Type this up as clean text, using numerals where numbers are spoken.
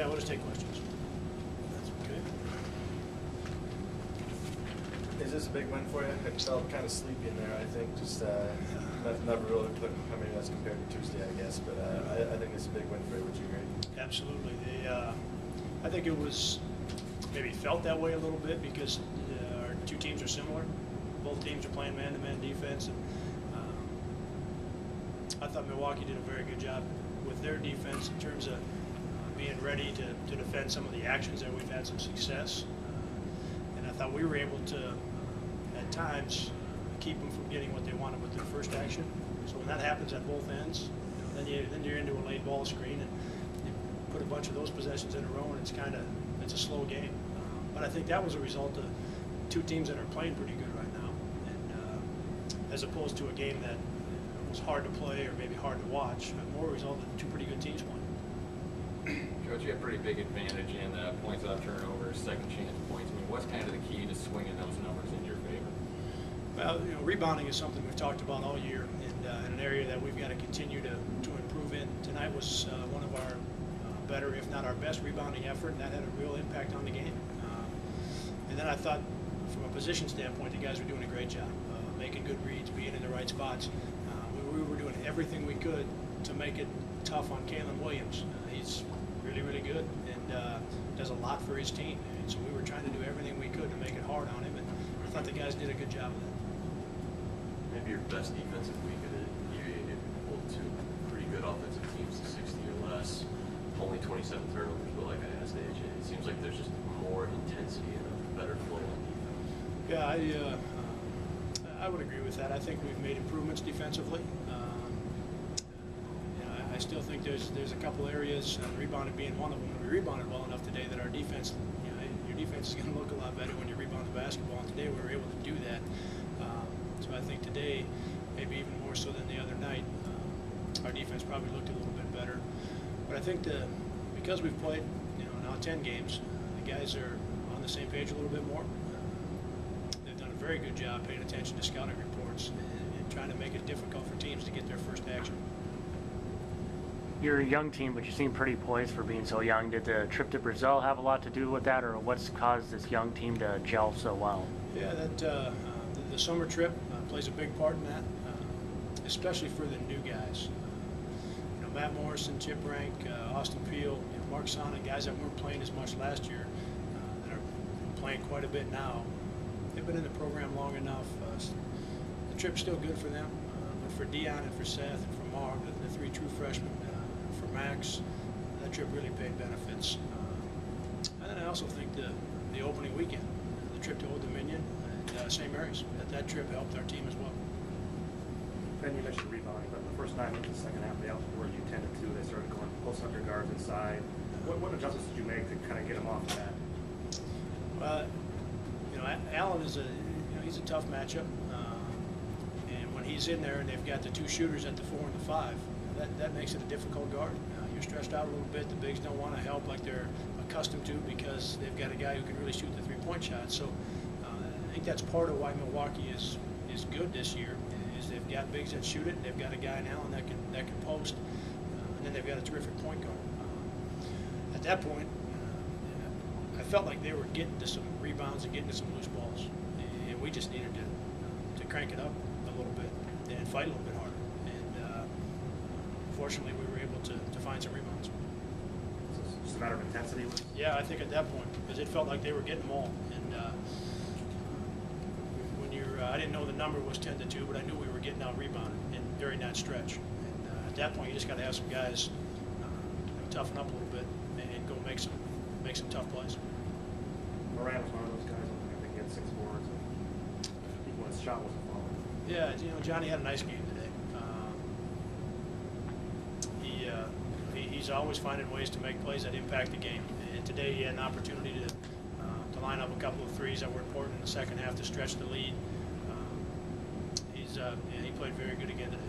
Yeah, we'll just take questions. That's okay. Is this a big win for you? I felt kind of sleepy in there, I think. Just never really looked, I mean, that's compared to Tuesday, I guess. But I think it's a big win for you. Would you agree? Absolutely. I think it was maybe felt that way a little bit because our two teams are similar. Both teams are playing man-to-man defense. And, I thought Milwaukee did a very good job with their defense in terms of being ready to defend some of the actions that we've had some success. And I thought we were able to, at times, keep them from getting what they wanted with their first action. So when that happens at both ends, then you're into a late ball screen and you put a bunch of those possessions in a row, and it's a slow game. But I think that was a result of two teams that are playing pretty good right now, and as opposed to a game that was hard to play or maybe hard to watch, but more a result of two pretty good teams playing. Coach, you have a pretty big advantage in points off turnovers, second chance points. I mean, what's kind of the key to swinging those numbers in your favor? Well, rebounding is something we've talked about all year, and an area that we've got to continue to improve in. Tonight was one of our better, if not our best, rebounding effort, and that had a real impact on the game. And then I thought, from a position standpoint, the guys were doing a great job, making good reads, being in the right spots. We were doing everything we could to make it tough on Kalen Williams. He's really, really good and does a lot for his team. And so we were trying to do everything we could to make it hard on him, and I thought the guys did a good job of that. Maybe your best defensive week of the year, you pulled two pretty good offensive teams to 60 or less. Only 27 turnovers, but like I asked AJ, it seems like there's just more intensity and a better flow on defense. Yeah, I would agree with that. I think we've made improvements defensively. I still think there's a couple areas, rebounding being one of them. We rebounded well enough today that our defense, your defense is going to look a lot better when you rebound the basketball. And today we were able to do that. So I think today, maybe even more so than the other night, our defense probably looked a little bit better. But I think because we've played, now 10 games, the guys are on the same page a little bit more. They've done a very good job paying attention to scouting reports and trying to make it difficult for teams to get their first action. You're a young team, but you seem pretty poised for being so young. Did the trip to Brazil have a lot to do with that, or what's caused this young team to gel so well? Yeah, the summer trip plays a big part in that, especially for the new guys. Matt Morrison, Chip Rank, Austin Peel, Mark Sonnet, guys that weren't playing as much last year, that are playing quite a bit now. They've been in the program long enough. The trip's still good for them, but for Dion and for Seth and for Mark, the three true freshmen, for Max, that trip really paid benefits. And then I also think the opening weekend, the trip to Old Dominion and St. Mary's, that trip helped our team as well. Ben, you mentioned rebounding, but the first 9 minutes of the second half, they outscored you 10-2. They started going post under guards inside. What adjustments did you make to kind of get them off of that? Well, Allen is he's a tough matchup, and when he's in there and they've got the two shooters at the 4 and the 5, that makes it a difficult guard. You're stretched out a little bit. The bigs don't want to help like they're accustomed to because they've got a guy who can really shoot the three-point shot. So I think that's part of why Milwaukee is good this year. They've got bigs that shoot it, and they've got a guy in Allen that can post, and then they've got a terrific point guard. At that point, I felt like they were getting to some rebounds and getting to some loose balls, and we just needed to crank it up a little bit and fight a little bit harder. And fortunately, we were able to find some rebounds. So it's just a matter of intensity? Yeah, I think at that point, because it felt like they were getting them all. And I didn't know the number was 10-2, but I knew we were getting out rebounded during that stretch. And at that point, you just got to have some guys toughen up a little bit and go make some tough plays. Moran was one of those guys. I think he had 6 boards. Even when his shot wasn't falling. Yeah, Johnny had a nice game today. He's always finding ways to make plays that impact the game. And today, he had an opportunity to line up a couple of threes that were important in the second half to stretch the lead. He played very good again today.